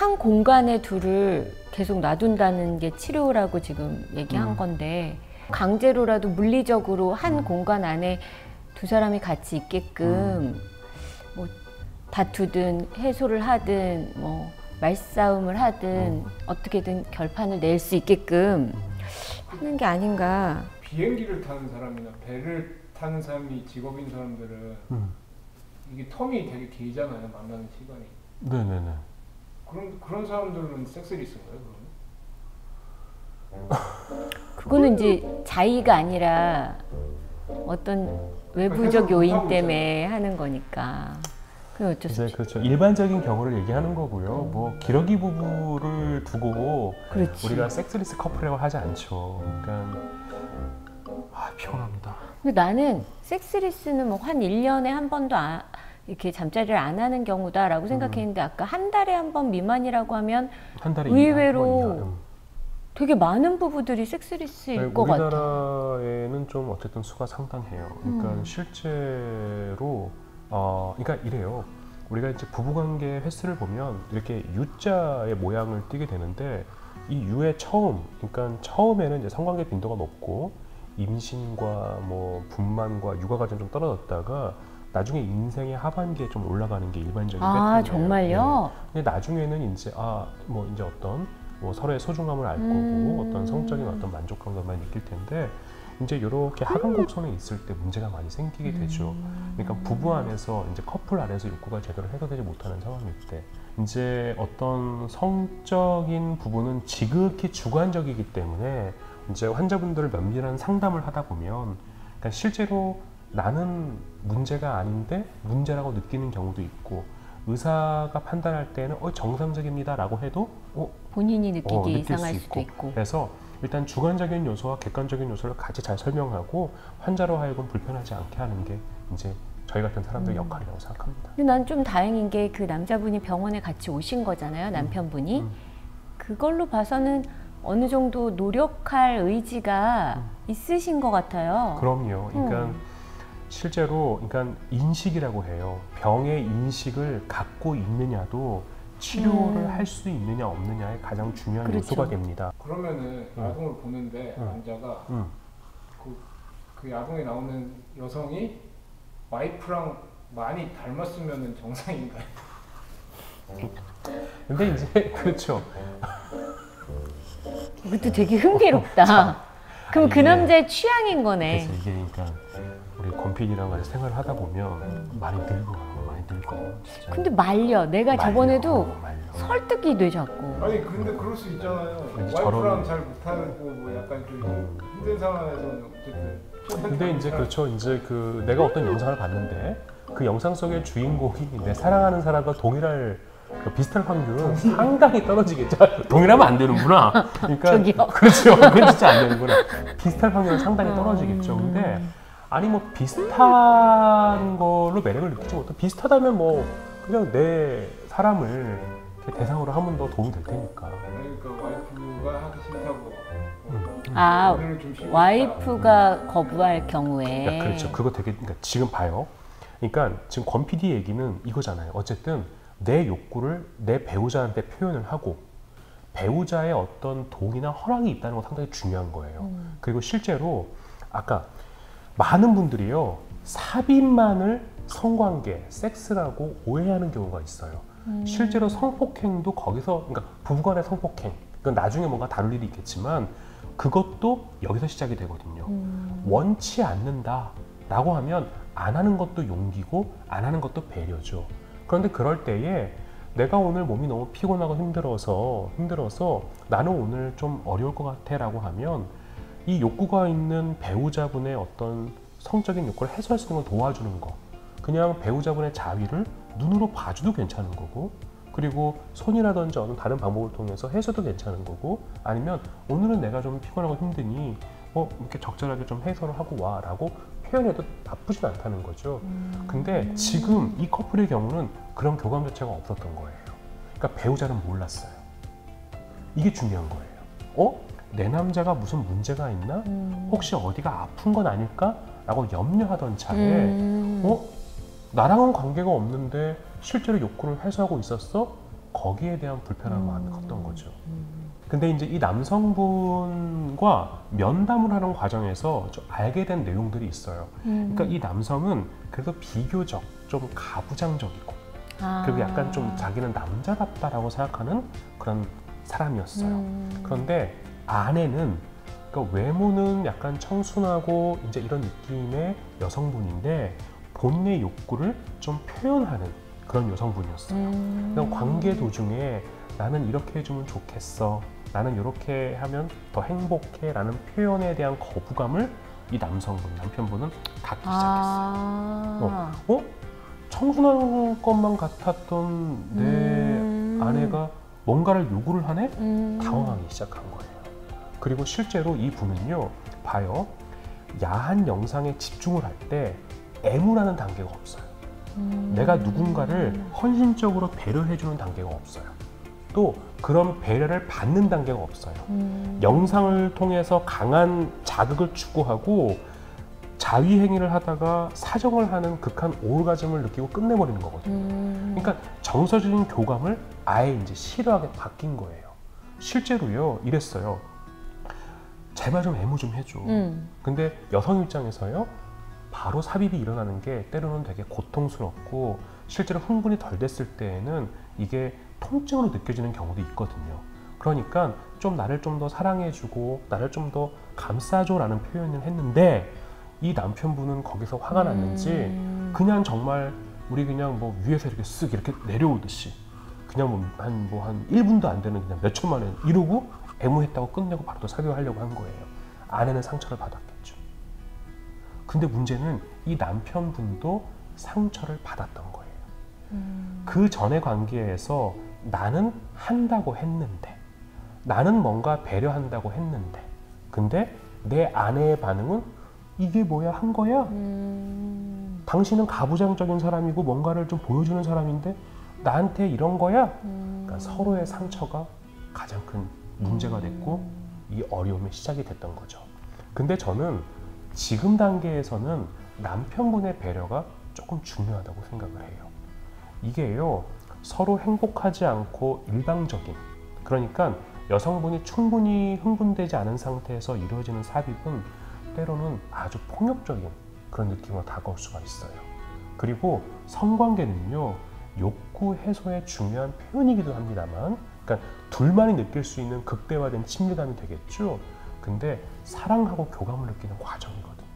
한 공간에 둘을 계속 놔둔다는 게 치료라고 지금 얘기한 건데 강제로라도 물리적으로 한 공간 안에 두 사람이 같이 있게끔 뭐 다투든 해소를 하든 뭐 말싸움을 하든 어떻게든 결판을 낼 수 있게끔 하는 게 아닌가. 비행기를 타는 사람이나 배를 타는 사람이 직업인 사람들은 이게 텀이 되게 길잖아요. 만나는 시간이. 네네네. 그런 사람들은 섹스리스인가요, 그러면? 그거는 이제 자의가 아니라 어떤 외부적 요인 때문에 하는 거니까. 그건 어쩔 수 없지. 그렇죠. 일반적인 경우를 얘기하는 거고요. 뭐 기러기 부부를 두고 그렇지. 우리가 섹스리스 커플이라고 하지 않죠. 그러니까 피곤합니다. 근데 나는 섹스리스는 뭐 한 1년에 한 번도 이렇게 잠자리를 안 하는 경우다라고 생각했는데 아까 한 달에 한 번 미만이라고 하면 한 달에 의외로 되게 많은 부부들이 섹스리스일 것 같아. 우리나라에는 좀 어쨌든 수가 상당해요. 그러니까 실제로 그러니까 이래요. 우리가 이제 부부관계 횟수를 보면 이렇게 U자의 모양을 띠게 되는데 이 U의 처음, 그러니까 처음에는 이제 성관계 빈도가 높고 임신과 뭐 분만과 육아 과정 좀 떨어졌다가 나중에 인생의 하반기에 좀 올라가는 게 일반적인 패턴이에요. 정말요? 네. 근데 나중에는 이제 뭐 이제 어떤 뭐 서로의 소중함을 알 거고 어떤 성적인 어떤 만족감도 많이 느낄 텐데 이제 이렇게 하강 곡선에 있을 때 문제가 많이 생기게 되죠. 그러니까 부부 안에서 이제 커플 안에서 욕구가 제대로 해소되지 못하는 상황일 때 이제 어떤 성적인 부분은 지극히 주관적이기 때문에 이제 환자분들을 면밀한 상담을 하다 보면 그러니까 실제로 나는 문제가 아닌데 문제라고 느끼는 경우도 있고 의사가 판단할 때는 정상적입니다 라고 해도 본인이 느끼기 느낄 이상할 수 수도 있고. 그래서 일단 주관적인 요소와 객관적인 요소를 같이 잘 설명하고 환자로 하여금 불편하지 않게 하는 게 이제 저희 같은 사람들의 역할이라고 생각합니다. 근데 난 좀 다행인 게 그 남자분이 병원에 같이 오신 거잖아요, 남편분이. 그걸로 봐서는 어느 정도 노력할 의지가 있으신 것 같아요. 그럼요. 그러니까 실제로 그러니까 인식이라고 해요. 병의 인식을 갖고 있느냐도 치료를 할 수 있느냐 없느냐의 가장 중요한 그렇죠. 요소가 됩니다. 그러면은 야동을 보는데 남자가 그 야동에 나오는 여성이 와이프랑 많이 닮았으면 정상인가요? 근데 이제 그렇죠. 이것도 되게 흥미롭다. 그럼 그 남자의 취향인 거네. 그래서 이게 그러니까 우리 권PD랑 같이 생활을 하다 보면 많이 늙어요. 진짜. 근데 말려. 내가 저번에도 말려. 설득이 돼 자꾸. 아니 근데 그럴 수 있잖아요. 와이프랑 잘 못하고 뭐 약간 좀 힘든 상황에서는 어쨌든. 근데 이제 그렇죠. 이제 그 내가 어떤 영상을 봤는데 그 영상 속의 주인공이 내 사랑하는 사람과 동일할 비슷할 확률은 상당히 떨어지겠죠. 동일하면 안 되는구나. 그러니까 저기요. 그렇죠. 그건 진짜 안 되는구나. 비슷할 확률은 상당히 떨어지겠죠. 근데 아니 뭐 비슷한 걸로 매력을 느끼지 못해. 비슷하다면 뭐 그냥 내 사람을 대상으로 하면 더 도움이 될 테니까. 그러니까 와이프가 하기 싫다고. 와이프가 거부할 경우에. 그러니까 그렇죠. 그거 되게 그러니까 지금 봐요. 그러니까 지금 권 PD 얘기는 이거잖아요. 어쨌든 내 욕구를 내 배우자한테 표현을 하고 배우자의 어떤 동의나 허락이 있다는 건 상당히 중요한 거예요. 그리고 실제로 아까 많은 분들이요 삽입만을 성관계, 섹스라고 오해하는 경우가 있어요. 실제로 성폭행도 거기서 그러니까 부부간의 성폭행 그건 나중에 뭔가 다룰 일이 있겠지만 그것도 여기서 시작이 되거든요. 원치 않는다라고 하면 안 하는 것도 용기고 안 하는 것도 배려죠. 그런데 그럴 때에 내가 오늘 몸이 너무 피곤하고 힘들어서 나는 오늘 좀 어려울 것 같아 라고 하면 이 욕구가 있는 배우자분의 어떤 성적인 욕구를 해소할 수 있는 걸 도와주는 거 그냥 배우자분의 자위를 눈으로 봐줘도 괜찮은 거고 그리고 손이라든지 어느 다른 방법을 통해서 해서도 괜찮은 거고 아니면 오늘은 내가 좀 피곤하고 힘드니 이렇게 적절하게 좀 해소를 하고 와 라고 표현해도 나쁘진 않다는 거죠. 근데 지금 이 커플의 경우는 그런 교감 자체가 없었던 거예요. 그러니까 배우자는 몰랐어요. 이게 중요한 거예요. 내 남자가 무슨 문제가 있나? 혹시 어디가 아픈 건 아닐까? 라고 염려하던 차에 나랑은 관계가 없는데 실제로 욕구를 해소하고 있었어? 거기에 대한 불편한 마음이 컸던 거죠. 근데 이제 이 남성분과 면담을 하는 과정에서 좀 알게 된 내용들이 있어요. 그러니까 이 남성은 그래도 비교적 좀 가부장적이고 그리고 약간 좀 자기는 남자답다라고 생각하는 그런 사람이었어요. 그런데 아내는 그러니까 외모는 약간 청순하고 이제 이런 느낌의 여성분인데 본인의 욕구를 좀 표현하는 그런 여성분이었어요. 그러니까 관계 도중에 나는 이렇게 해주면 좋겠어, 나는 이렇게 하면 더 행복해 라는 표현에 대한 거부감을 이 남편분은 갖기 시작했어요. 청순한 것만 같았던 내 아내가 뭔가를 요구를 하네? 당황하기 시작한 거예요. 그리고 실제로 이 분은요, 봐요. 야한 영상에 집중을 할 때 애무라는 단계가 없어요. 내가 누군가를 헌신적으로 배려해주는 단계가 없어요. 또 그런 배려를 받는 단계가 없어요. 영상을 통해서 강한 자극을 추구하고 자위 행위를 하다가 사정을 하는 극한 오르가즘을 느끼고 끝내버리는 거거든요. 그러니까 정서적인 교감을 아예 이제 싫어하게 바뀐 거예요. 실제로요, 이랬어요. 제발 좀 애무 좀 해줘. 근데 여성 입장에서요, 바로 삽입이 일어나는 게 때로는 되게 고통스럽고 실제로 흥분이 덜 됐을 때에는 이게 통증으로 느껴지는 경우도 있거든요. 그러니까 좀 나를 좀 더 사랑해주고 나를 좀 더 감싸줘라는 표현을 했는데 이 남편분은 거기서 화가 났는지 그냥 정말 우리 그냥 뭐 위에서 이렇게 쓱 이렇게 내려오듯이 그냥 한 1분도 안 되는 그냥 몇 초 만에 이러고 애무했다고 끝내고 바로 또 사귀어하려고 한 거예요. 아내는 상처를 받았겠죠. 근데 문제는 이 남편분도 상처를 받았던 거예요. 그 전의 관계에서 나는 한다고 했는데, 나는 뭔가 배려한다고 했는데, 근데 내 아내의 반응은 이게 뭐야, 한 거야? 당신은 가부장적인 사람이고 뭔가를 좀 보여주는 사람인데 나한테 이런 거야? 그러니까 서로의 상처가 가장 큰 문제가 됐고 이 어려움의 시작이 됐던 거죠. 근데 저는 지금 단계에서는 남편분의 배려가 조금 중요하다고 생각을 해요. 이게요, 서로 행복하지 않고 일방적인, 그러니까 여성분이 충분히 흥분되지 않은 상태에서 이루어지는 삽입은 때로는 아주 폭력적인 그런 느낌으로 다가올 수가 있어요. 그리고 성관계는요, 욕구 해소의 중요한 표현이기도 합니다만, 그러니까 둘만이 느낄 수 있는 극대화된 친밀감이 되겠죠. 근데 사랑하고 교감을 느끼는 과정이거든요.